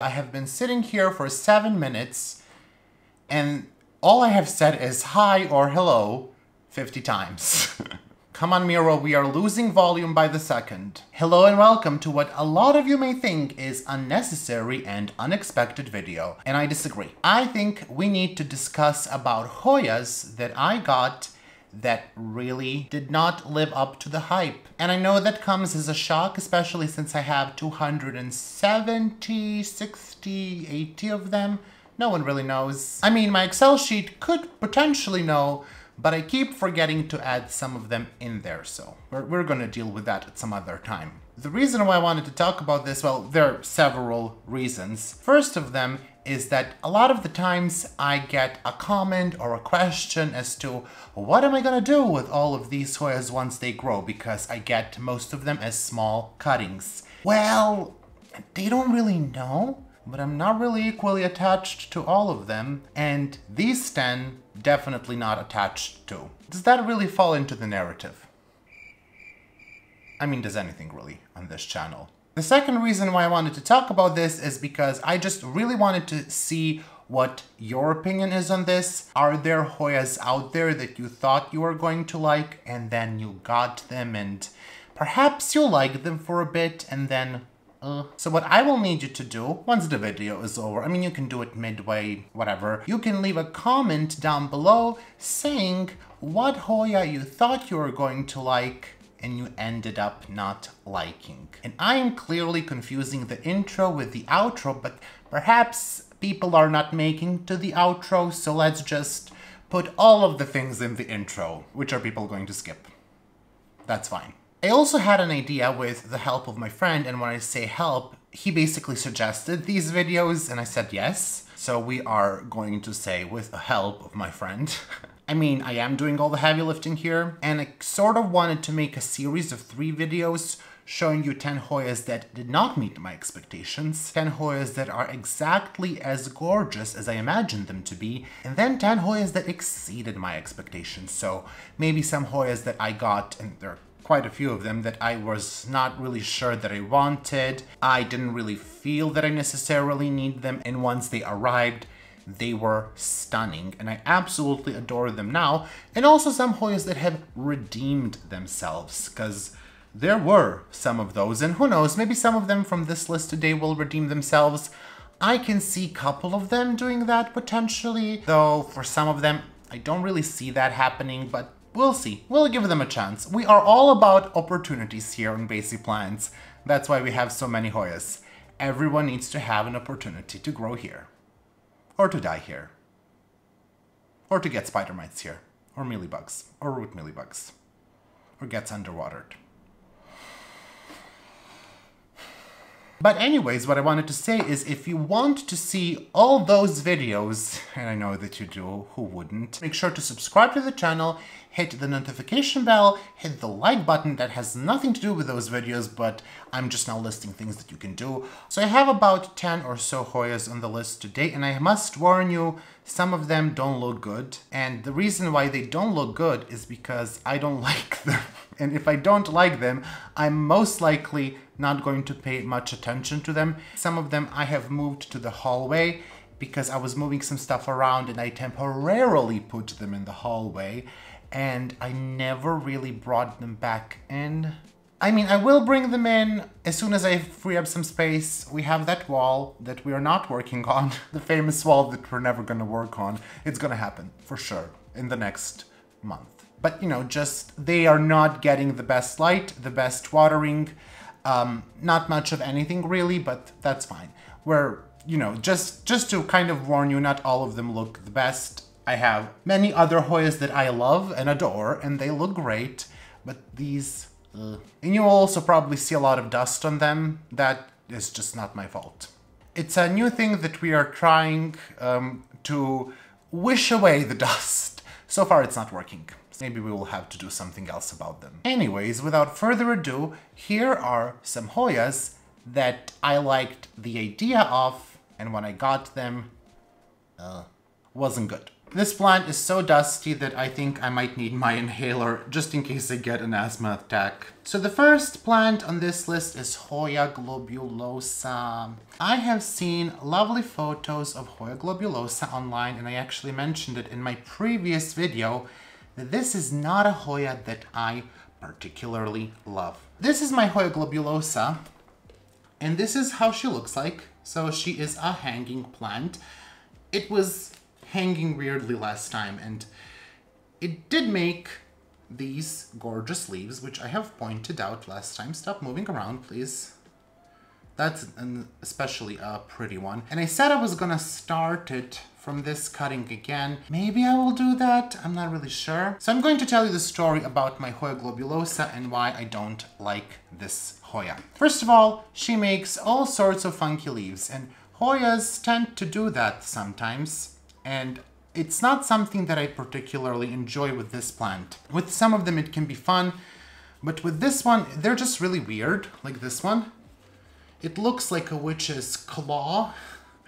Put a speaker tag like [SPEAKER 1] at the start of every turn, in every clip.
[SPEAKER 1] I have been sitting here for 7 minutes and all I have said is hi or hello 50 times. Come on, Miro, we are losing volume by the second. Hello and welcome to what a lot of you may think is unnecessary and unexpected video, and I disagree. I think we need to discuss about Hoyas that I got that really did not live up to the hype. And I know that comes as a shock, especially since I have 270, 60, 80 of them. No one really knows. I mean, my Excel sheet could potentially know, but I keep forgetting to add some of them in there, so we're gonna deal with that at some other time. The reason why I wanted to talk about this, well, there are several reasons. First of them is that a lot of the times I get a comment or a question as to what am I gonna do with all of these Hoyas once they grow, because I get most of them as small cuttings. Well, they don't really know, but I'm not really equally attached to all of them, and these 10 definitely not attached to. Does that really fall into the narrative? I mean, does anything really on this channel? The second reason why I wanted to talk about this is because I just really wanted to see what your opinion is on this. Are there Hoyas out there that you thought you were going to like and then you got them and perhaps you liked them for a bit and then So what I will need you to do once the video is over, I mean, you can do it midway, whatever, you can leave a comment down below saying what Hoya you thought you were going to like and you ended up not liking. And I am clearly confusing the intro with the outro, but perhaps people are not making to the outro, so let's just put all of the things in the intro, which are people going to skip. That's fine. I also had an idea with the help of my friend, and when I say help, he basically suggested these videos and I said yes. So we are going to say with the help of my friend. I mean, I am doing all the heavy lifting here, and I sort of wanted to make a series of 3 videos showing you 10 Hoyas that did not meet my expectations, 10 Hoyas that are exactly as gorgeous as I imagined them to be, and then 10 Hoyas that exceeded my expectations. So maybe some Hoyas that I got, and there are quite a few of them, that I was not really sure that I wanted. I didn't really feel that I necessarily need them, and once they arrived, they were stunning, and I absolutely adore them now. And also some Hoyas that have redeemed themselves, because there were some of those, and who knows, maybe some of them from this list today will redeem themselves. I can see a couple of them doing that potentially, though for some of them, I don't really see that happening, but we'll see. We'll give them a chance. We are all about opportunities here on Basic Plants. That's why we have so many Hoyas. Everyone needs to have an opportunity to grow here. Or to die here. Or to get spider mites here. Or mealybugs. Or root mealybugs. Or gets underwatered. But anyways, what I wanted to say is if you want to see all those videos, and I know that you do, who wouldn't, make sure to subscribe to the channel, hit the notification bell, hit the like button. That has nothing to do with those videos, but I'm just now listing things that you can do. So I have about 10 or so Hoyas on the list today, and I must warn you, some of them don't look good. And the reason why they don't look good is because I don't like them. And if I don't like them, I'm most likely not going to pay much attention to them. Some of them I have moved to the hallway because I was moving some stuff around and I temporarily put them in the hallway and I never really brought them back in. I mean, I will bring them in as soon as I free up some space. We have that wall that we are not working on, the famous wall that we're never gonna work on. It's gonna happen for sure in the next month. But you know, just they are not getting the best light, the best watering, not much of anything really, but that's fine. We're, you know, just to kind of warn you, not all of them look the best. I have many other Hoyas that I love and adore, and they look great, but these, And you will also probably see a lot of dust on them. That is just not my fault. It's a new thing that we are trying to wish away the dust. So far it's not working. Maybe we will have to do something else about them. Anyways, without further ado, here are some Hoyas that I liked the idea of, and when I got them, wasn't good. This plant is so dusty that I think I might need my inhaler just in case I get an asthma attack. So the first plant on this list is Hoya globulosa. I have seen lovely photos of Hoya globulosa online, and I actually mentioned it in my previous video that this is not a Hoya that I particularly love. This is my Hoya globulosa, and this is how she looks like. So she is a hanging plant. It was hanging weirdly last time, and it did make these gorgeous leaves, which I have pointed out last time. Stop moving around, please. That's especially a pretty one. And I said I was gonna start it from this cutting again. Maybe I will do that, I'm not really sure. So I'm going to tell you the story about my Hoya globulosa and why I don't like this Hoya. First of all, she makes all sorts of funky leaves, and Hoyas tend to do that sometimes, and it's not something that I particularly enjoy with this plant. With some of them it can be fun, but with this one, they're just really weird, like this one. It looks like a witch's claw.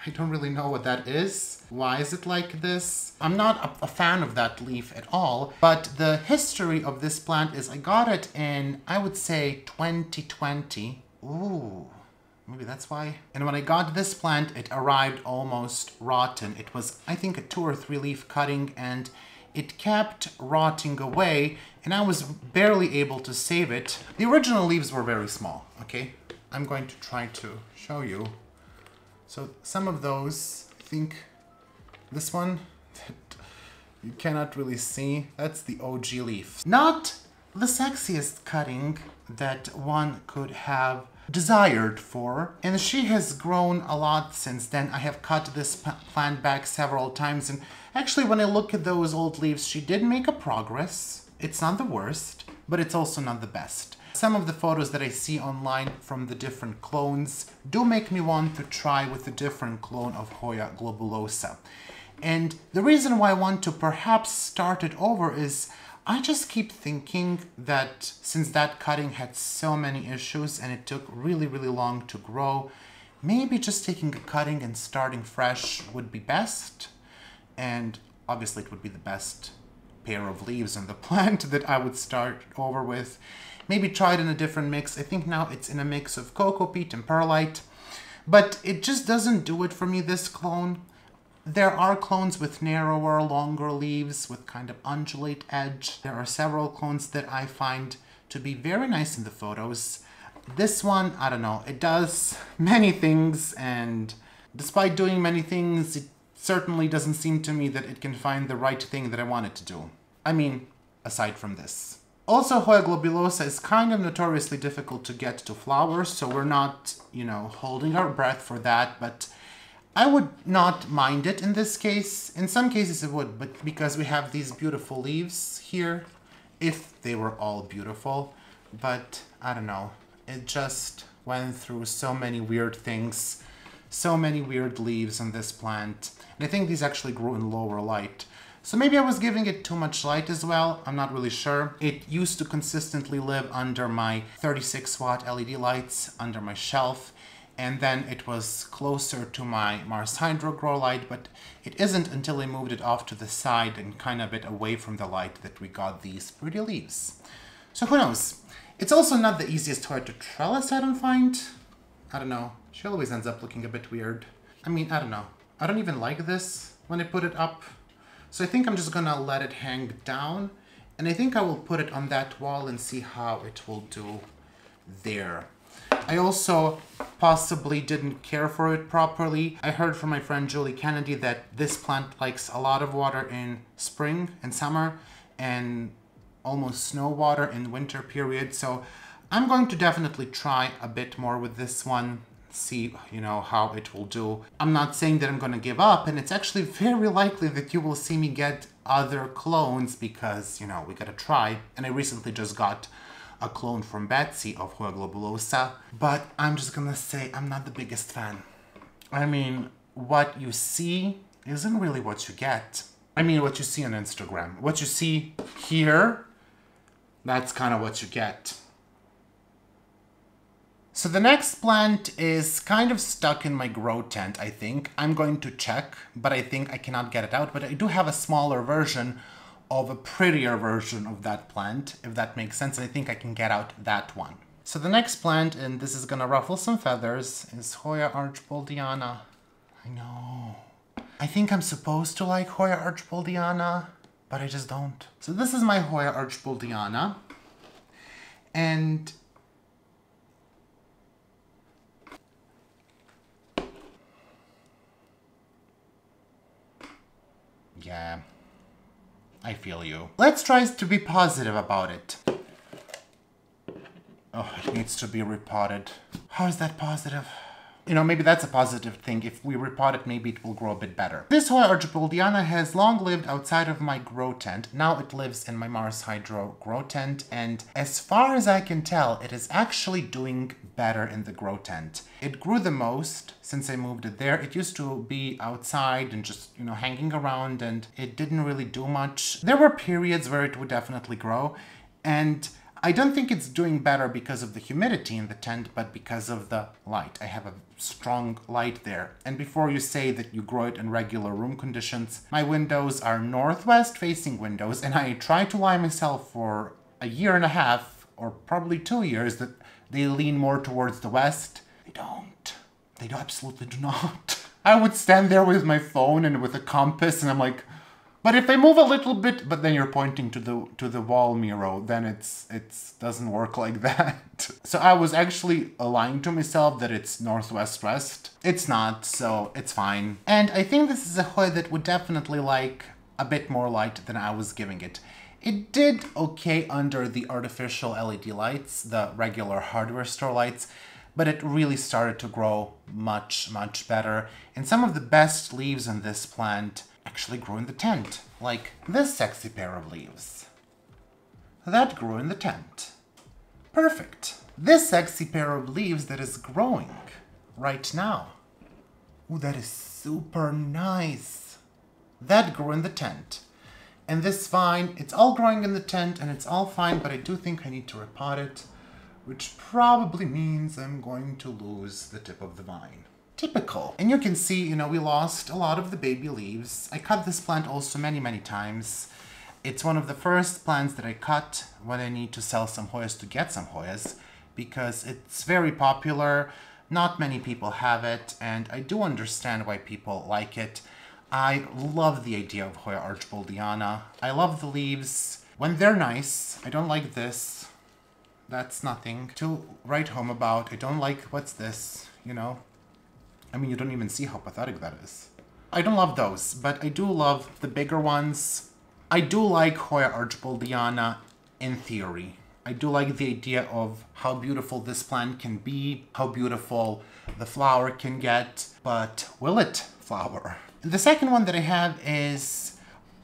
[SPEAKER 1] I don't really know what that is. Why is it like this? I'm not a fan of that leaf at all, but the history of this plant is I got it in, I would say, 2020. Ooh, maybe that's why. And when I got this plant, it arrived almost rotten. It was, I think, a 2 or 3 leaf cutting, and it kept rotting away, and I was barely able to save it. The original leaves were very small, okay? I'm going to try to show you. So some of those, I think this one that you cannot really see, that's the OG leaf. Not the sexiest cutting that one could have desired for, and she has grown a lot since then. I have cut this plant back several times, and actually when I look at those old leaves, she did make a progress. It's not the worst, but it's also not the best. Some of the photos that I see online from the different clones do make me want to try with a different clone of Hoya globulosa. And the reason why I want to perhaps start it over is I just keep thinking that since that cutting had so many issues and it took really, really long to grow, maybe just taking a cutting and starting fresh would be best. And obviously it would be the best pair of leaves on the plant that I would start over with. Maybe try it in a different mix. I think now it's in a mix of cocoa peat and perlite, but it just doesn't do it for me, this clone. There are clones with narrower, longer leaves with kind of undulate edge. There are several clones that I find to be very nice in the photos. This one, I don't know, it does many things, and despite doing many things, it certainly doesn't seem to me that it can find the right thing that I want it to do. I mean, aside from this. Also, Hoya globulosa is kind of notoriously difficult to get to flower, so we're not, you know, holding our breath for that, but I would not mind it in this case. In some cases it would, but because we have these beautiful leaves here, if they were all beautiful, but I don't know, it just went through so many weird things, so many weird leaves on this plant, and I think these actually grew in lower light. So maybe I was giving it too much light as well, I'm not really sure. It used to consistently live under my 36 watt LED lights, under my shelf, and then it was closer to my Mars Hydro grow light, but it isn't until I moved it off to the side and kind of a bit away from the light that we got these pretty leaves. So who knows? It's also not the easiest Hoya to trellis, I don't find. I don't know, she always ends up looking a bit weird. I mean, I don't know. I don't even like this when I put it up. So I think I'm just gonna let it hang down, and I think I will put it on that wall and see how it will do there. I also possibly didn't care for it properly. I heard from my friend Julie Kennedy that this plant likes a lot of water in spring and summer and almost snow water in winter period. So I'm going to definitely try a bit more with this one, see, you know, how it will do. I'm not saying that I'm going to give up, and it's actually very likely that you will see me get other clones because, you know, we gotta try. And I recently just got a clone from Betsy of Hoya globulosa, but I'm just gonna say I'm not the biggest fan. I mean, what you see isn't really what you get. I mean, what you see on Instagram. What you see here, that's kind of what you get. So the next plant is kind of stuck in my grow tent, I think. I'm going to check, but I think I cannot get it out. But I do have a smaller version of a prettier version of that plant, if that makes sense. And I think I can get out that one. So the next plant, and this is gonna ruffle some feathers, is Hoya archboldiana. I know. I think I'm supposed to like Hoya archboldiana, but I just don't. So this is my Hoya archboldiana. And yeah, I feel you. Let's try to be positive about it. Oh, it needs to be repotted. How is that positive? You know, maybe that's a positive thing. If we repot it, maybe it will grow a bit better. This Hoya archboldiana has long lived outside of my grow tent. Now it lives in my Mars Hydro grow tent, and as far as I can tell, it is actually doing better in the grow tent. It grew the most since I moved it there. It used to be outside and just, you know, hanging around, and it didn't really do much. There were periods where it would definitely grow, and I don't think it's doing better because of the humidity in the tent, but because of the light. I have a strong light there. And before you say that you grow it in regular room conditions, my windows are northwest facing windows, and I try to lie myself for a year and a half, or probably 2 years, that they lean more towards the west. They don't. They absolutely do not. I would stand there with my phone and with a compass, and I'm like, but if I move a little bit, but then you're pointing to the wall, Miro, then it's doesn't work like that. So I was actually lying to myself that it's northwest west. It's not, so it's fine. And I think this is a Hoya that would definitely like a bit more light than I was giving it. It did okay under the artificial LED lights, the regular hardware store lights, but it really started to grow much, much better. And some of the best leaves in this plant actually grew in the tent, like this sexy pair of leaves. That grew in the tent. Perfect. This sexy pair of leaves that is growing right now. Ooh, that is super nice. That grew in the tent. And this vine, it's all growing in the tent and it's all fine, but I do think I need to repot it, which probably means I'm going to lose the tip of the vine. Typical. And you can see, you know, we lost a lot of the baby leaves. I cut this plant also many, many times. It's one of the first plants that I cut when I need to sell some Hoyas to get some Hoyas, because it's very popular. Not many people have it, and I do understand why people like it. I love the idea of Hoya archboldiana. I love the leaves when they're nice. I don't like this. That's nothing to write home about. I don't like, what's this, you know? I mean, you don't even see how pathetic that is. I don't love those, but I do love the bigger ones. I do like Hoya archboldiana in theory. I do like the idea of how beautiful this plant can be, how beautiful the flower can get, but will it flower? The second one that I have is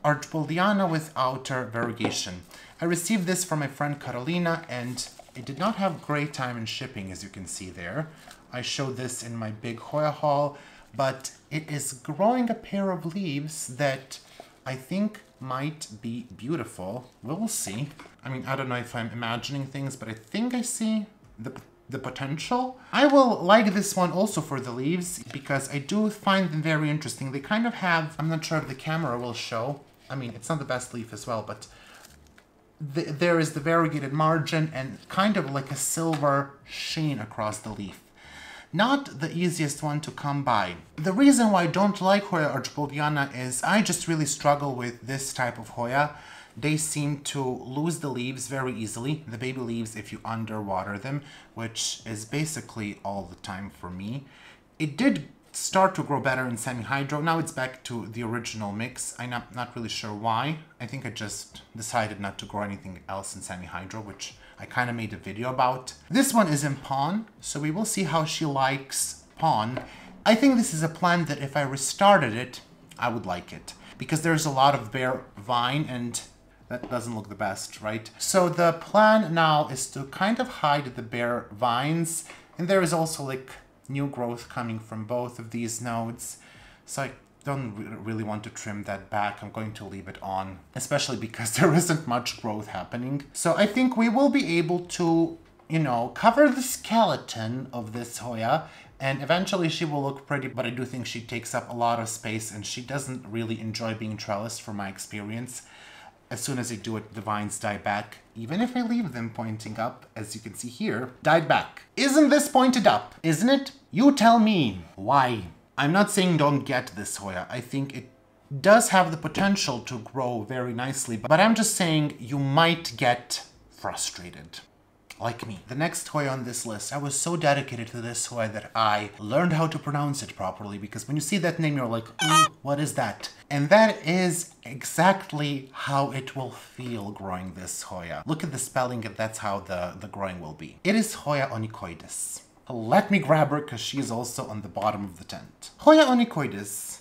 [SPEAKER 1] archboldiana with outer variegation. I received this from my friend Carolina, and it did not have great time in shipping, as you can see there. I showed this in my big Hoya haul, but it is growing a pair of leaves that I think might be beautiful. We'll see. I mean, I don't know if I'm imagining things, but I think I see the potential. I will like this one also for the leaves, because I do find them very interesting. They kind of have, I'm not sure if the camera will show. I mean, it's not the best leaf as well, but there is the variegated margin and kind of like a silver sheen across the leaf. Not the easiest one to come by. The reason why I don't like Hoya archboldiana is I just really struggle with this type of Hoya. They seem to lose the leaves very easily, the baby leaves, if you underwater them, which is basically all the time for me. It did start to grow better in semi-hydro. Now it's back to the original mix. I'm not really sure why. I think I just decided not to grow anything else in semi-hydro, which I kind of made a video about. This one is in pawn, so we will see how she likes pawn. I think this is a plant that if I restarted it, I would like it, because there's a lot of bare vine and that doesn't look the best, right? So the plan now is to kind of hide the bare vines, and there is also like new growth coming from both of these nodes. So I don't really want to trim that back. I'm going to leave it on, especially because there isn't much growth happening. So I think we will be able to you know, cover the skeleton of this Hoya, and eventually she will look pretty, but I do think she takes up a lot of space and she doesn't really enjoy being trellised from my experience. As soon as I do it, the vines die back, even if I leave them pointing up, as you can see here, died back. Isn't this pointed up? Isn't it? You tell me. Why? I'm not saying don't get this Hoya. I think it does have the potential to grow very nicely, but I'm just saying you might get frustrated. Like me. The next Hoya on this list, I was so dedicated to this Hoya that I learned how to pronounce it properly, because when you see that name, you're like, ooh, what is that? And that is exactly how it will feel growing this Hoya. Look at the spelling, and that's how the growing will be. It is Hoya onychoides. Let me grab her, because she is also on the bottom of the tent. Hoya onychoides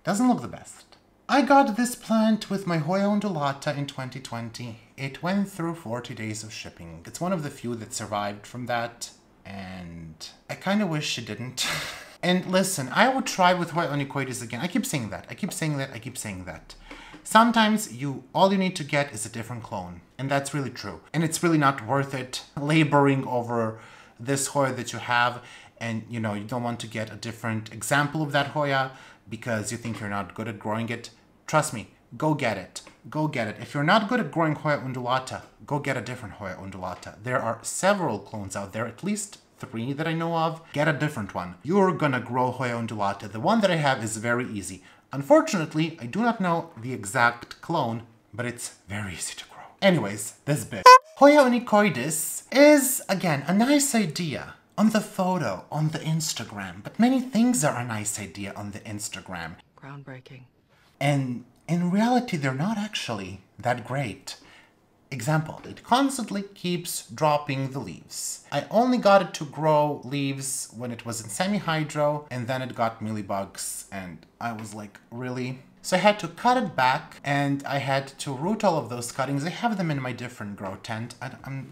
[SPEAKER 1] doesn't look the best. I got this plant with my Hoya undulata in 2020. It went through 40 days of shipping. It's one of the few that survived from that, and I kind of wish it didn't. And listen, I would try with Hoya onychoides again. I keep saying that. I keep saying that. I keep saying that. Sometimes all you need to get is a different clone, and that's really true. And it's really not worth it laboring over this Hoya that you have, and you know you don't want to get a different example of that Hoya because you think you're not good at growing it. Trust me, go get it. Go get it. If you're not good at growing Hoya undulata, go get a different Hoya undulata. There are several clones out there, at least 3 that I know of. Get a different one. You're gonna grow Hoya undulata. The one that I have is very easy. Unfortunately, I do not know the exact clone, but it's very easy to grow. Anyways, this bit. Hoya onychoides is, again, a nice idea on the photo, on the Instagram, but many things are a nice idea on the Instagram.
[SPEAKER 2] Groundbreaking.
[SPEAKER 1] And in reality, they're not actually that great. Example, it constantly keeps dropping the leaves. I only got it to grow leaves when it was in semi-hydro, and then it got mealybugs, and I was like, really? So I had to cut it back, and I had to root all of those cuttings. I have them in my different grow tent.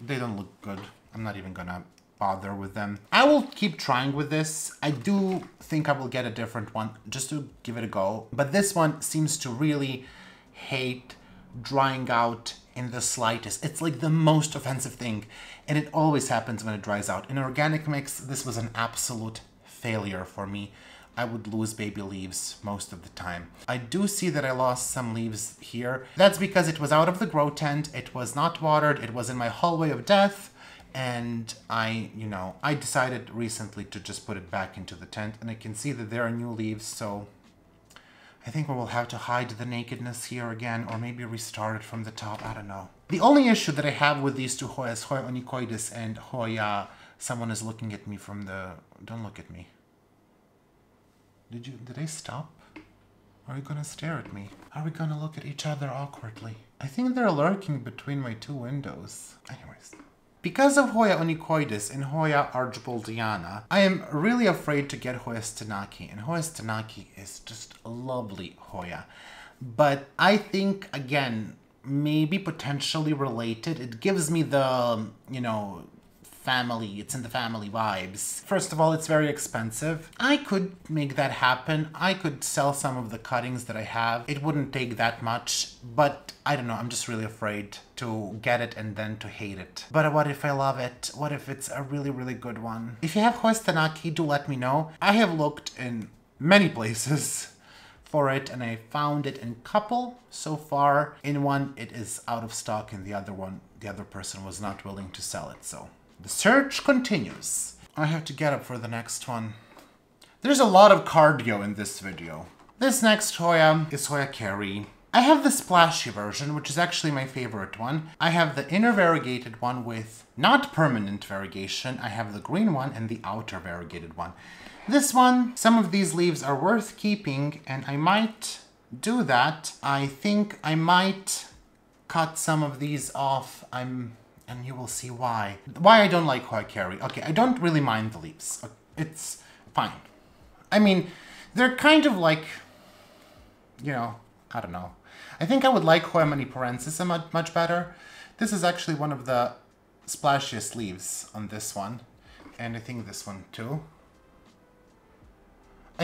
[SPEAKER 1] They don't look good. I'm not even gonna bother with them. I will keep trying with this. I do think I will get a different one just to give it a go. But this one seems to really hate drying out in the slightest. It's like the most offensive thing. And it always happens when it dries out. In organic mix, this was an absolute failure for me. I would lose baby leaves most of the time. I do see that I lost some leaves here. That's because it was out of the grow tent. It was not watered. It was in my hallway of death. And I decided recently to just put it back into the tent, and I can see that there are new leaves, so I think we will have to hide the nakedness here again, or maybe restart it from the top, I don't know. The only issue that I have with these two Hoyas, Hoya onychoides and Hoya, someone is looking at me from the, don't look at me. Did I stop? Are you gonna stare at me? Are we gonna look at each other awkwardly? I think they're lurking between my 2 windows. Anyways. Because of Hoya onychoides and Hoya archboldiana, I am really afraid to get Hoya stenaki, and Hoya stenaki is just a lovely Hoya. But I think, again, maybe potentially related. It gives me the, family, it's in the family vibes. First of all, it's very expensive. I could make that happen. I could sell some of the cuttings that I have. It wouldn't take that much, but I don't know, I'm just really afraid to get it and then to hate it. But what if I love it? What if it's a really, really good one? If you have Hoya stenaki, do let me know. I have looked in many places for it, and I found it in a couple so far. In one, it is out of stock, and the other one, the other person was not willing to sell it, so the search continues. I have to get up for the next one. There's a lot of cardio in this video. This next Hoya is Hoya kerrii. I have the splashy version, which is actually my favorite one. I have the inner variegated one with not permanent variegation. I have the green one and the outer variegated one. This one, some of these leaves are worth keeping, and I might do that. I think I might cut some of these off. And you will see why. Why I don't like Hoya kerrii. Okay, I don't really mind the leaves. It's fine. I mean, they're kind of like, I don't know. I think I would like Hoya maniparensis much better. This is actually one of the splashiest leaves on this one. And I think this one too.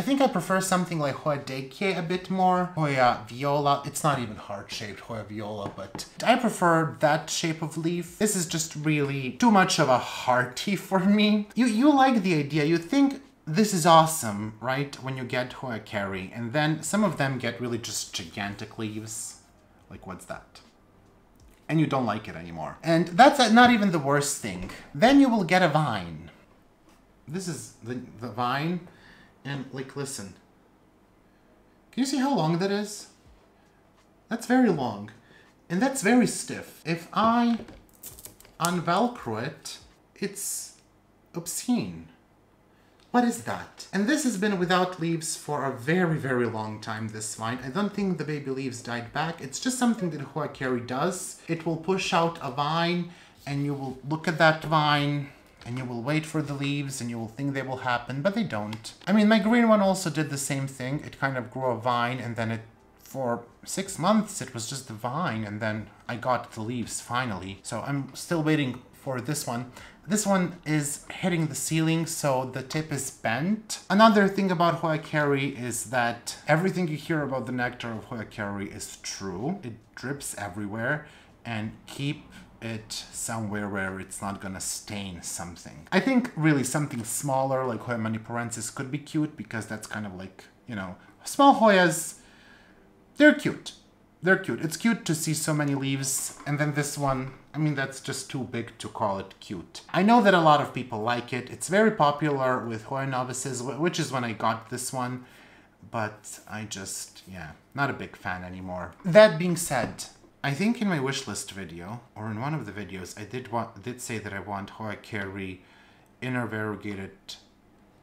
[SPEAKER 1] I think I prefer something like Hoya a bit more. Hoya viola, it's not even heart-shaped Hoya viola, but I prefer that shape of leaf. This is just really too much of a hearty for me. You like the idea, you think this is awesome, right? When you get Hoya kerrii, and then some of them get really just gigantic leaves. Like, what's that? And you don't like it anymore. And that's not even the worst thing. Then you will get a vine. This is the vine, and like, listen. Can you see how long that is? That's very long, and that's very stiff. If I unvelcro it, it's obscene. What is that? And this has been without leaves for a very, very long time, this vine. I don't think the baby leaves died back. It's just something that Hoya kerrii does. It will push out a vine, and you will look at that vine, and you will wait for the leaves, and you will think they will happen, but they don't. I mean, my green one also did the same thing. It kind of grew a vine, and then for 6 months, it was just the vine, and then I got the leaves finally. So I'm still waiting for this one. This one is hitting the ceiling, so the tip is bent. Another thing about Hoya kerrii is that everything you hear about the nectar of Hoya kerrii is true. It drips everywhere, and keep it somewhere where it's not gonna stain something. I think really something smaller like Hoya maniparensis could be cute, because that's kind of like, you know, small Hoyas, they're cute. They're cute. It's cute to see so many leaves, and then this one, I mean, that's just too big to call it cute. I know that a lot of people like it. It's very popular with Hoya novices, which is when I got this one, but I just, yeah, not a big fan anymore. That being said, I think in my wishlist video, or in one of the videos, I did say that I want Hoya kerrii inner variegated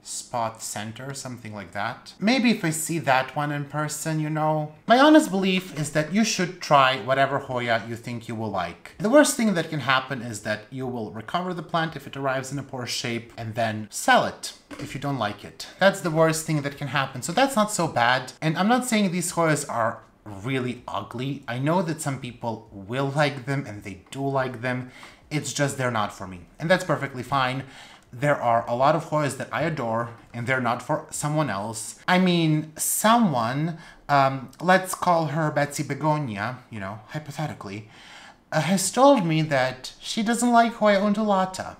[SPEAKER 1] spot center, something like that. Maybe if I see that one in person, you know. My honest belief is that you should try whatever Hoya you think you will like. The worst thing that can happen is that you will recover the plant if it arrives in a poor shape, and then sell it if you don't like it. That's the worst thing that can happen. So that's not so bad. And I'm not saying these Hoyas are really ugly. I know that some people will like them, and they do like them. It's just they're not for me, and that's perfectly fine. There are a lot of Hoyas that I adore, and they're not for someone else. I mean, someone, let's call her Betsy Begonia, you know, hypothetically, has told me that she doesn't like Hoya undulata.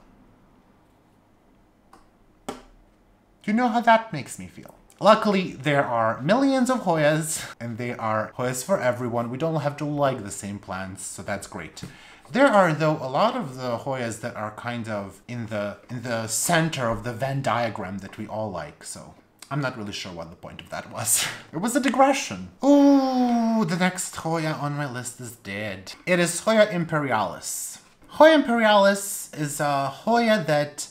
[SPEAKER 1] You know how that makes me feel. Luckily, there are millions of Hoyas, and they are Hoyas for everyone. We don't have to like the same plants, so that's great. There are, though, a lot of the Hoyas that are kind of in the center of the Venn diagram that we all like, so I'm not really sure what the point of that was. It was a digression. Ooh, the next Hoya on my list is dead. It is Hoya imperialis. Hoya imperialis is a Hoya that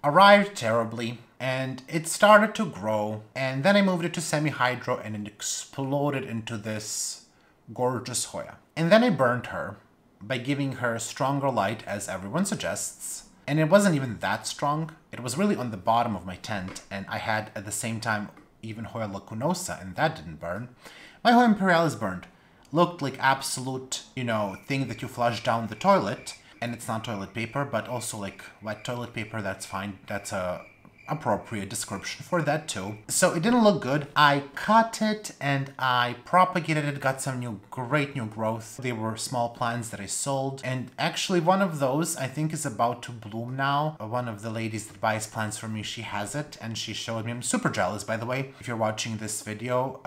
[SPEAKER 1] arrived terribly, and it started to grow, and then I moved it to semi-hydro, and it exploded into this gorgeous Hoya. And then I burned her by giving her stronger light, as everyone suggests. And it wasn't even that strong. It was really on the bottom of my tent, and I had at the same time even Hoya lacunosa, and that didn't burn. My Hoya imperialis burned. Looked like absolute, you know, thing that you flush down the toilet, and it's not toilet paper, but also like wet toilet paper, that's fine. That's a appropriate description for that too. So it didn't look good. I cut it and I propagated it, got some great new growth. They were small plants that I sold, and actually one of those I think is about to bloom now. One of the ladies that buys plants from me, she has it, and she showed me. I'm super jealous, by the way, if you're watching this video,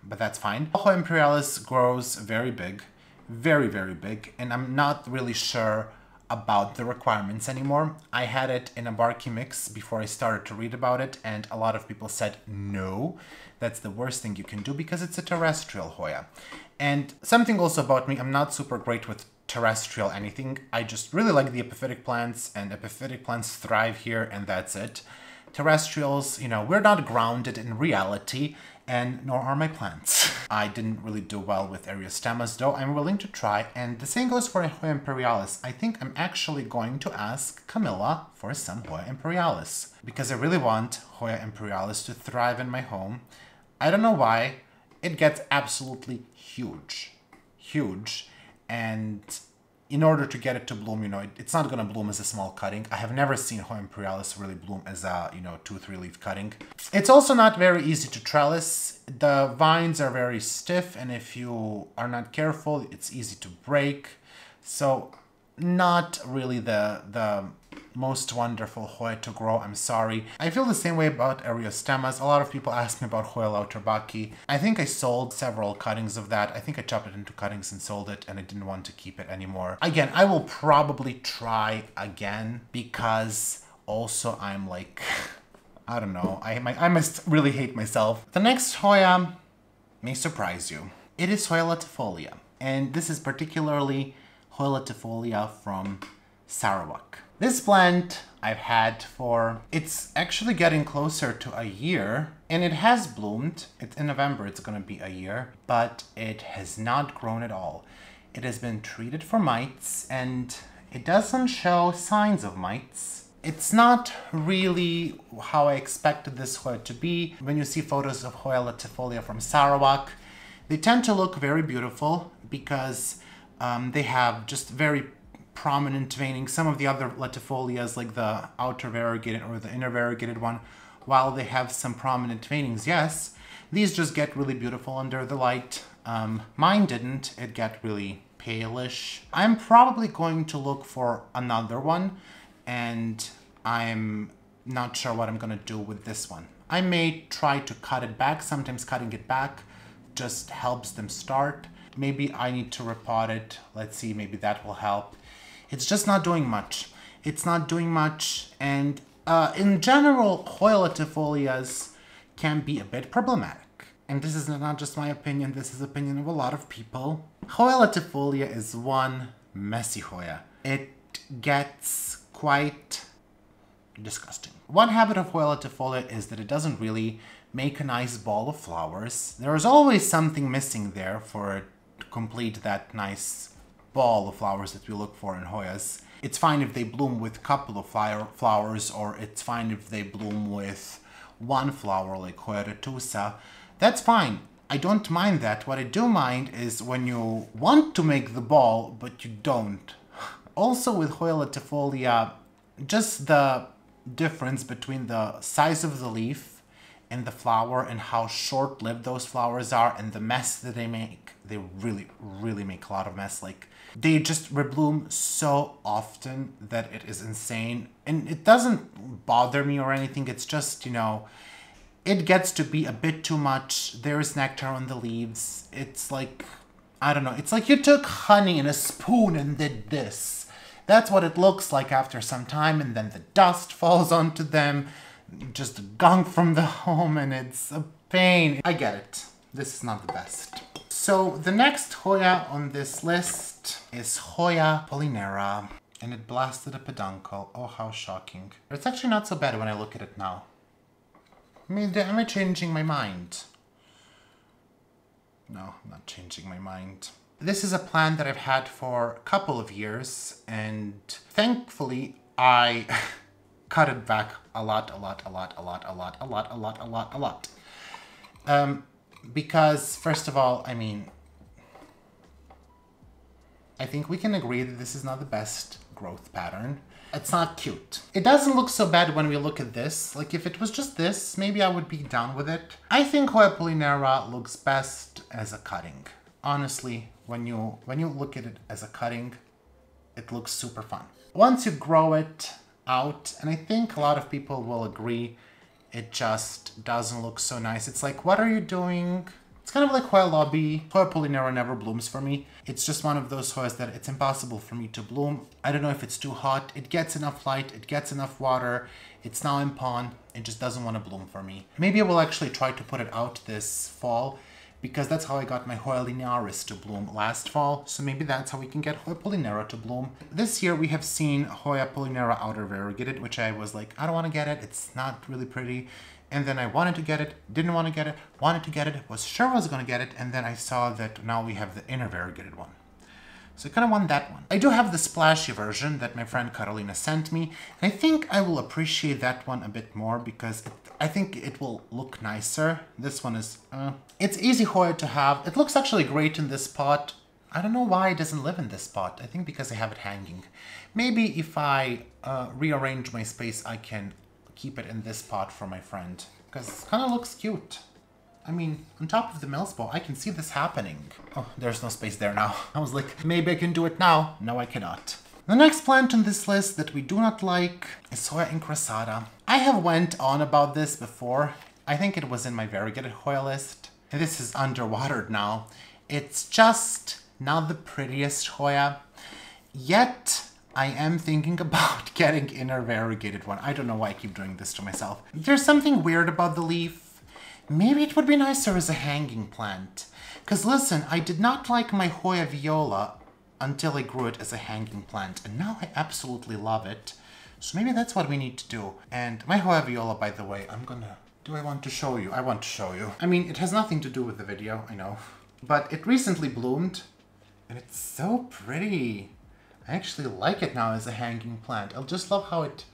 [SPEAKER 1] but that's fine. Hoya imperialis grows very big, very, very big, and I'm not really sure about the requirements anymore. I had it in a barky mix before I started to read about it, and a lot of people said no, that's the worst thing you can do because it's a terrestrial Hoya. And something also about me, I'm not super great with terrestrial anything. I just really like the epiphytic plants, and epiphytic plants thrive here, and that's it. Terrestrials, you know, we're not grounded in reality, and nor are my plants. I didn't really do well with eriostemas, though I'm willing to try, and the same goes for Hoya imperialis. I think I'm actually going to ask Camilla for some Hoya imperialis, because I really want Hoya imperialis to thrive in my home. I don't know why. It gets absolutely huge. Huge. And in order to get it to bloom, you know, it's not going to bloom as a small cutting. I have never seen Hoya imperialis really bloom as a, you know, 2-3 leaf cutting. It's also not very easy to trellis. The vines are very stiff, and if you are not careful, it's easy to break. So not really the most wonderful Hoya to grow, I'm sorry. I feel the same way about Eriostemas. A lot of people ask me about Hoya lauterbachii. I think I sold several cuttings of that. I think I chopped it into cuttings and sold it, and I didn't want to keep it anymore. Again, I will probably try again, because also I'm like, I don't know, I must really hate myself. The next Hoya may surprise you. It is Hoya latifolia, and this is particularly Hoya latifolia from Sarawak. This plant I've had for, it's actually getting closer to a year, and it has bloomed. It's in November, it's gonna be a year, but it has not grown at all. It has been treated for mites, and it doesn't show signs of mites. It's not really how I expected this Hoya to be. When you see photos of Hoya latifolia from Sarawak, they tend to look very beautiful because they have just very prominent veining. Some of the other latifolias, like the outer variegated or the inner variegated one, while they have some prominent veinings, yes, these just get really beautiful under the light. Mine didn't. It got really palish. I'm probably going to look for another one, and I'm not sure what I'm gonna do with this one. I may try to cut it back. Sometimes cutting it back just helps them start. Maybe I need to repot it. Let's see, maybe that will help. It's just not doing much. It's not doing much, and in general, Hoya latifolias can be a bit problematic. And this is not just my opinion, this is the opinion of a lot of people. Hoya latifolia is one messy Hoya. It gets quite disgusting. One habit of Hoya latifolia is that it doesn't really make a nice ball of flowers. There's always something missing there for it to complete that nice ball of flowers that we look for in Hoyas. It's fine if they bloom with a couple of flowers, or it's fine if they bloom with one flower like Hoya retusa. That's fine. I don't mind that. What I do mind is when you want to make the ball, but you don't. Also with Hoya latifolia, just the difference between the size of the leaf and the flower and how short-lived those flowers are and the mess that they make. They really, really make a lot of mess. Like, they just rebloom so often that it is insane. And it doesn't bother me or anything. It's just, you know, it gets to be a bit too much. There's nectar on the leaves. It's like, I don't know. It's like you took honey in a spoon and did this. That's what it looks like after some time. And then the dust falls onto them. Just gunk from the home, and it's a pain. I get it. This is not the best. So the next Hoya on this list is Hoya polyneura, and it blasted a peduncle. Oh, how shocking. It's actually not so bad when I look at it now. Am I changing my mind? No, I'm not changing my mind. This is a plant that I've had for a couple of years, and thankfully I cut it back a lot. Because, first of all, I mean, I think we can agree that this is not the best growth pattern. It's not cute. It doesn't look so bad when we look at this. Like, if it was just this, maybe I would be down with it. I think Hoya polyneura looks best as a cutting. Honestly, when you look at it as a cutting, it looks super fun. Once you grow it out, and I think a lot of people will agree, it just doesn't look so nice. It's like, what are you doing? It's kind of like Hoya lobby. Hoya polyneura never blooms for me. It's just one of those Hoyas that it's impossible for me to bloom. I don't know if it's too hot. It gets enough light. It gets enough water. It's now in pond. It just doesn't want to bloom for me. Maybe I will actually try to put it out this fall, because that's how I got my Hoya linearis to bloom last fall. So maybe that's how we can get Hoya polyneura to bloom. This year we have seen Hoya polyneura outer variegated, which I was like, I don't want to get it. It's not really pretty. And then I wanted to get it, didn't want to get it, wanted to get it, was sure I was going to get it. And then I saw that now we have the inner variegated one. So I kind of want that one. I do have the splashy version that my friend Carolina sent me. And I think I will appreciate that one a bit more because I think it will look nicer. This one is, it's easy Hoya to have. It looks actually great in this pot. I don't know why it doesn't live in this pot. I think because I have it hanging. Maybe if I rearrange my space, I can keep it in this pot for my friend. Because it kind of looks cute. I mean, on top of the Millspo, I can see this happening. Oh, there's no space there now. I was like, maybe I can do it now. No, I cannot. The next plant on this list that we do not like is Hoya incrassata. I have went on about this before. I think it was in my variegated Hoya list. And this is underwatered now. It's just not the prettiest Hoya. Yet, I am thinking about getting in a variegated one. I don't know why I keep doing this to myself. There's something weird about the leaf. Maybe it would be nicer as a hanging plant. Because listen, I did not like my Hoya viola until I grew it as a hanging plant. And now I absolutely love it. So maybe that's what we need to do. And my Hoya viola, by the way, do I want to show you? I want to show you. I mean, it has nothing to do with the video, I know. But it recently bloomed. And it's so pretty. I actually like it now as a hanging plant. I just love how it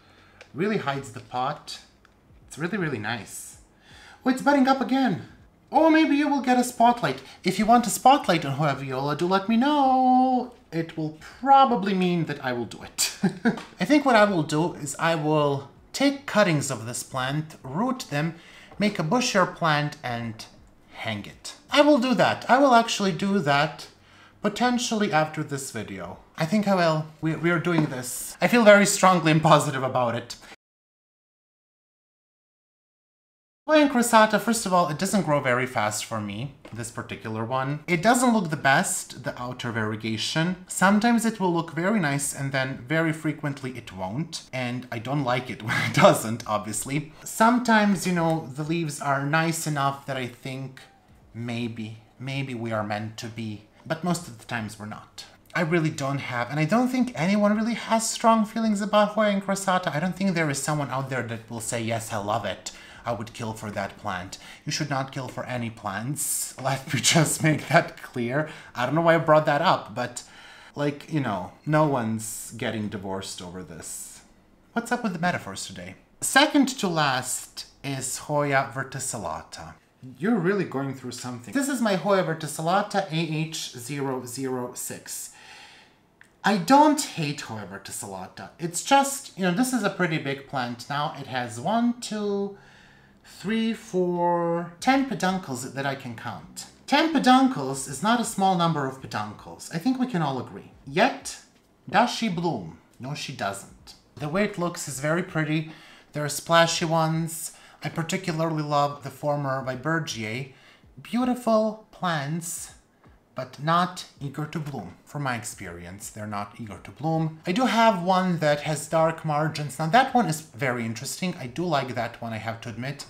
[SPEAKER 1] really hides the pot. It's really, really nice. Oh, it's budding up again. Or maybe you will get a spotlight. If you want a spotlight on Hoya viola, do let me know. It will probably mean that I will do it. I think what I will do is I will take cuttings of this plant, root them, make a bushier plant, and hang it. I will do that. I will actually do that potentially after this video. I think I will. We are doing this. I feel very strongly and positive about it. Hoya incrassata, first of all, it doesn't grow very fast for me, this particular one. It doesn't look the best, the outer variegation. Sometimes it will look very nice and then very frequently it won't. And I don't like it when it doesn't, obviously. Sometimes, you know, the leaves are nice enough that I think maybe we are meant to be. But most of the times we're not. I really don't have, and I don't think anyone really has strong feelings about Hoya incrassata. I don't think there is someone out there that will say, yes, I love it. I would kill for that plant. You should not kill for any plants. Let me just make that clear. I don't know why I brought that up, but like, you know, no one's getting divorced over this. What's up with the metaphors today? Second to last is Hoya verticillata. You're really going through something. This is my Hoya verticillata AH006. I don't hate Hoya verticillata. It's just, you know, this is a pretty big plant now. It has 1, 2, 3, 4, 10 peduncles that I can count. 10 peduncles is not a small number of peduncles. I think we can all agree. Yet, does she bloom? No, she doesn't. The way it looks is very pretty. There are splashy ones. I particularly love the former Vibergiae. Beautiful plants, but not eager to bloom. From my experience, they're not eager to bloom. I do have one that has dark margins. Now that one is very interesting. I do like that one, I have to admit,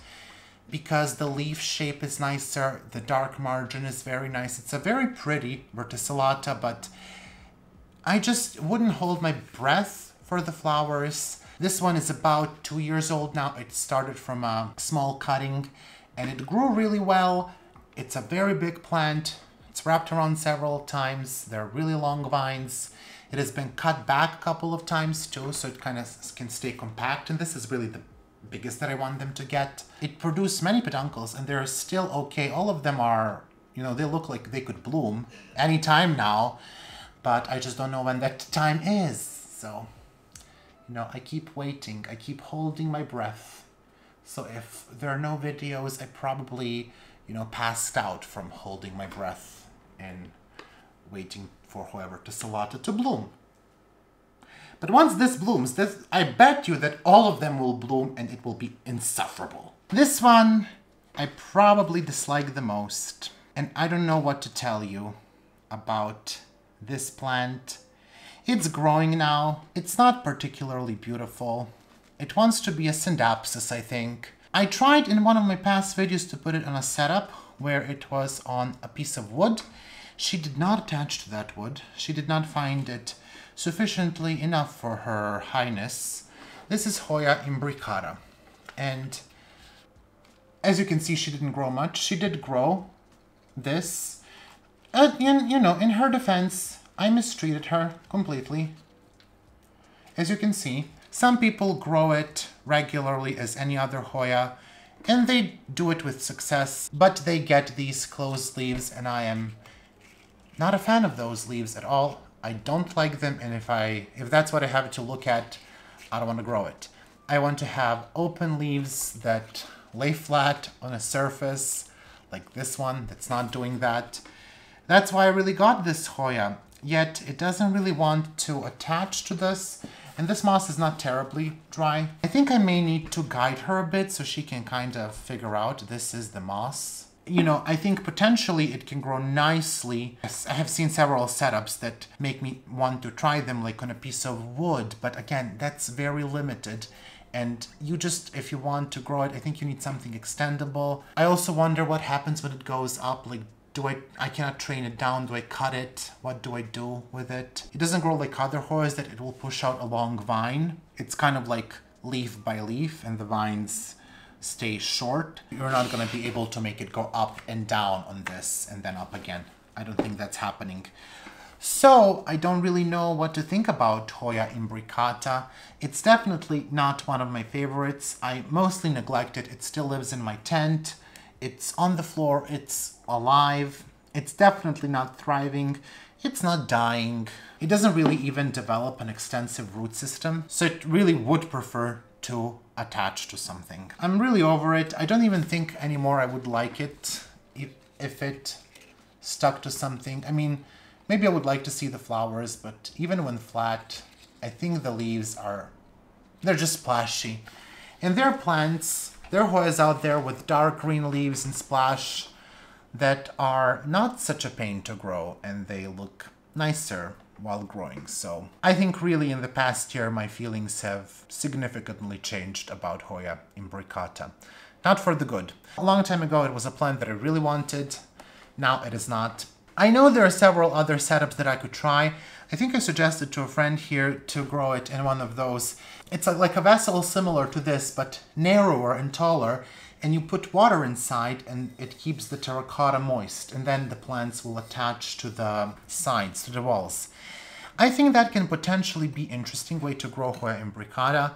[SPEAKER 1] because the leaf shape is nicer. The dark margin is very nice. It's a very pretty verticillata, but I just wouldn't hold my breath for the flowers. This one is about 2 years old now. It started from a small cutting and it grew really well. It's a very big plant. It's wrapped around several times. They're really long vines. It has been cut back a couple of times too, so it kind of can stay compact. And this is really the biggest that I want them to get. It produced many peduncles and they're still okay. All of them are, you know, they look like they could bloom anytime now, but I just don't know when that time is. So, you know, I keep waiting. I keep holding my breath. So if there are no videos, I probably, you know, passed out from holding my breath and waiting for Hoya verticillata to bloom. But once this blooms, I bet you that all of them will bloom and it will be insufferable. This one, I probably dislike the most. And I don't know what to tell you about this plant. It's growing now. It's not particularly beautiful. It wants to be a syndapsis, I think. I tried in one of my past videos to put it on a setup where it was on a piece of wood. She did not attach to that wood. She did not find it sufficiently enough for her highness. This is Hoya imbricata. And as you can see, she didn't grow much. She did grow this. You know, in her defense, I mistreated her completely. As you can see, some people grow it regularly as any other Hoya, and they do it with success, but they get these closed leaves, and I am Not a fan of those leaves at all. I don't like them, and if that's what I have to look at, I don't want to grow it. I want to have open leaves that lay flat on a surface, like this one that's not doing that. That's why I really got this Hoya, yet it doesn't really want to attach to this, and this moss is not terribly dry. I think I may need to guide her a bit so she can kind of figure out this is the moss. You know, I think potentially it can grow nicely. I have seen several setups that make me want to try them like on a piece of wood, but again, that's very limited. And you just, if you want to grow it, I think you need something extendable. I also wonder what happens when it goes up. Like, I cannot train it down. Do I cut it? What do I do with it? It doesn't grow like other Hoyas that it will push out a long vine. It's kind of like leaf by leaf, and the vines stay short. You're not going to be able to make it go up and down on this and then up again. I don't think that's happening. So I don't really know what to think about Hoya imbricata. It's definitely not one of my favorites. I mostly neglect it. It still lives in my tent. It's on the floor. It's alive. It's definitely not thriving. It's not dying. It doesn't really even develop an extensive root system. So it really would prefer to attach to something. I'm really over it. I don't even think anymore I would like it if it stuck to something. I mean, maybe I would like to see the flowers, but even when flat, I think the leaves they're just splashy. And there are plants, there are Hoyas out there with dark green leaves and splash that are not such a pain to grow, and they look nicer while growing. So I think really in the past year my feelings have significantly changed about Hoya imbricata. Not for the good. A long time ago it was a plant that I really wanted. Now it is not. I know there are several other setups that I could try. I think I suggested to a friend here to grow it in one of those. It's like a vessel similar to this, but narrower and taller, and you put water inside and it keeps the terracotta moist, and then the plants will attach to the sides, to the walls. I think that can potentially be an interesting way to grow Hoya imbricata.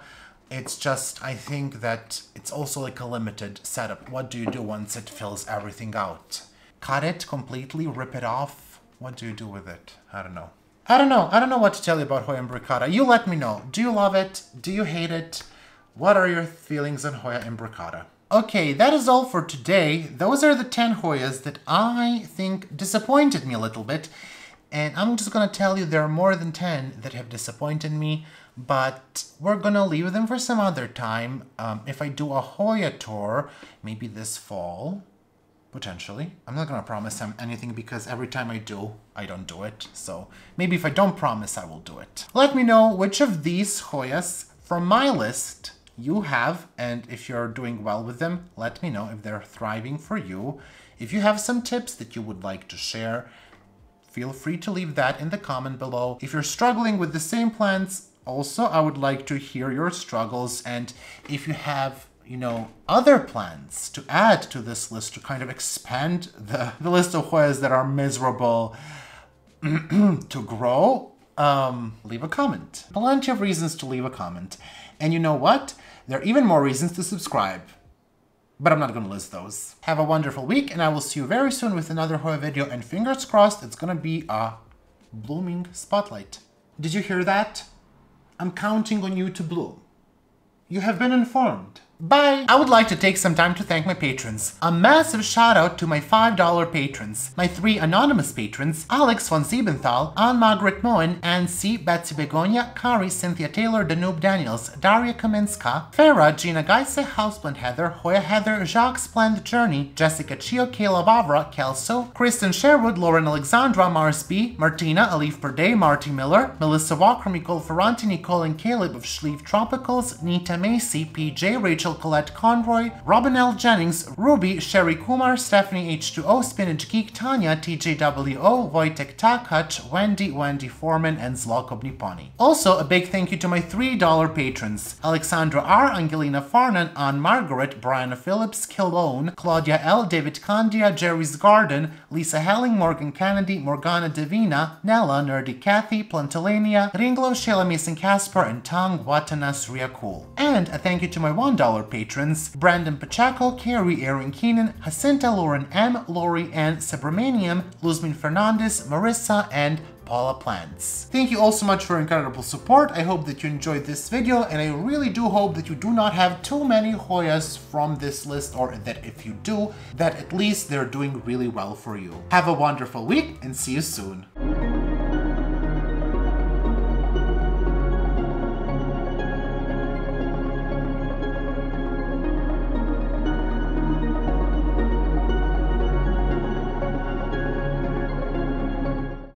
[SPEAKER 1] It's just, I think that it's also like a limited setup. What do you do once it fills everything out? Cut it completely, rip it off? What do you do with it? I don't know. I don't know what to tell you about Hoya imbricata. You let me know. Do you love it? Do you hate it? What are your feelings on Hoya imbricata? Okay, that is all for today. Those are the 10 Hoyas that I think disappointed me a little bit. And I'm just gonna tell you there are more than 10 that have disappointed me, but we're gonna leave them for some other time. If I do a Hoya tour, maybe this fall, potentially. I'm not gonna promise anything because every time I do, I don't do it. So maybe if I don't promise, I will do it. Let me know which of these Hoyas from my list you have, and if you're doing well with them, let me know if they're thriving for you. If you have some tips that you would like to share, feel free to leave that in the comment below. If you're struggling with the same plants, also I would like to hear your struggles, and if you have, you know, other plants to add to this list to kind of expand the list of Hoyas that are miserable to grow, leave a comment. Plenty of reasons to leave a comment. And you know what? There are even more reasons to subscribe. But I'm not going to list those. Have a wonderful week, and I will see you very soon with another Hoya video, and fingers crossed it's going to be a blooming spotlight. Did you hear that? I'm counting on you to bloom. You have been informed. Bye! I would like to take some time to thank my patrons. A massive shout out to my $5 patrons. My 3 anonymous patrons, Alex von Siebenthal, Anne-Margaret Moen, Anne C, Betsy Begonia, Kari, Cynthia Taylor, Danube Daniels, Daria Kaminska, Farah, Gina Geise, Houseblend Heather, Hoya Heather, Jacques Splendid Journey, Jessica Chio, Kayla Bavra, Kelso, Kristen Sherwood, Lauren Alexandra, Mars B, Martina, Alif Per Day, Marty Miller, Melissa Walker, Nicole Ferranti, Nicole and Caleb of Schlieve Tropicals, Nita Macy, PJ, Rachel Colette Conroy, Robin L. Jennings, Ruby, Sherry Kumar, Stephanie H2O, Spinach Geek, Tanya, TJWO, Wojtek Takach, Wendy Foreman, and Zloko Niponi. Also, a big thank you to my $3 patrons: Alexandra R, Angelina Farnan, Anne Margaret, Brianna Phillips, Kilone, Claudia L, David Candia, Jerry's Garden, Lisa Helling, Morgan Kennedy, Morgana Divina, Nella, Nerdy Kathy, Plantalania, Ringlo, Sheila Mason Casper, and Tang Watanas Riakul. And a thank you to my $1 $2 patrons: Brandon Pacheco, Kerrii, Aaron Keenan, Jacinta, Lauren M, Lori Ann Subramaniam, Luzmin Fernandez, Marissa, and Paula Plants. Thank you all so much for incredible support. I hope that you enjoyed this video, and I really do hope that you do not have too many Hoyas from this list, or that if you do, that at least they're doing really well for you. Have a wonderful week and see you soon.